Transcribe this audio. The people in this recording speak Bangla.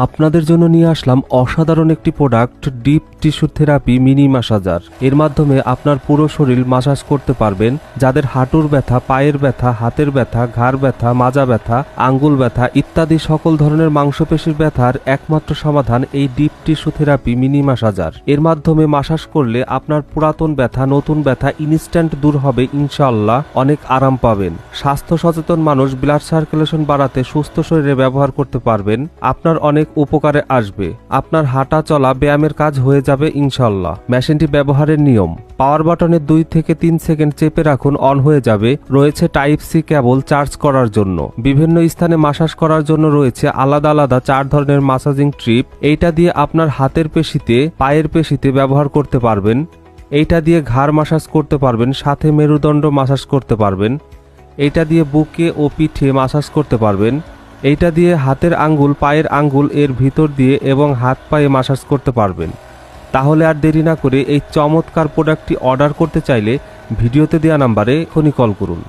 আপনাদের জন্য নিয়ে আসলাম অসাধারণ একটি product, deep tissue therapy mini massager. এর মাধ্যমে আপনার পুরো শরীর ম্যাসাজ করতে পারবেন। যাদের হাঁটুর ব্যথা, পায়ের ব্যথা, হাতের ব্যথা, ঘাড় ব্যথা, মাজা ব্যথা, আঙ্গুল ব্যথা ইত্যাদি সকল ধরনের মাংসপেশির ব্যথার একমাত্র সমাধান এই deep tissue therapy mini massager. এর মাধ্যমে ম্যাসাজ করলে আপনার পুরাতন ব্যথা, নতুন ব্যথা ইনস্ট্যান্ট দূর হবে ইনশাআল্লাহ। অনেক আরাম পাবেন। স্বাস্থ্য সচেতন মানুষ ব্লাড সার্কুলেশন বাড়াতে সুস্থ শরীরে ব্যবহার করতে পারবেন। আপনার অনেক উপকারে আসবে। আপনার হাঁটা চলা ব্যায়ামের কাজ হয়ে যাবে ইনশাআল্লাহ। মেশিনটি ব্যবহারের নিয়ম: পাওয়ার বাটনে 2 থেকে 3 সেকেন্ড চেপে রাখুন, অন হয়ে যাবে। রয়েছে টাইপ সি কেবল চার্জ করার জন্য। বিভিন্ন স্থানে ম্যাসাজ করার জন্য রয়েছে আলাদা আলাদা 4 ধরনের ম্যাসাজিং ট্রিপ। এইটা দিয়ে আপনার হাতের পেশিতে, পায়ের পেশিতে ব্যবহার করতে পারবেন। এইটা দিয়ে ঘাড় ম্যাসাজ করতে পারবেন, সাথে মেরুদণ্ড ম্যাসাজ করতে পারবেন। এইটা দিয়ে বুকে ও পিঠে ম্যাসাজ করতে পারবেন। এইটা দিয়ে হাতের আঙ্গুল, পায়ের আঙ্গুল এর ভিতর দিয়ে এবং হাত পায়ে ম্যাসাজ করতে পারবেন। তাহলে আর দেরি না করে এই চমৎকার প্রোডাক্টটি অর্ডার করতে চাইলে ভিডিওতে দেওয়া নাম্বারে এখনই কল করুন।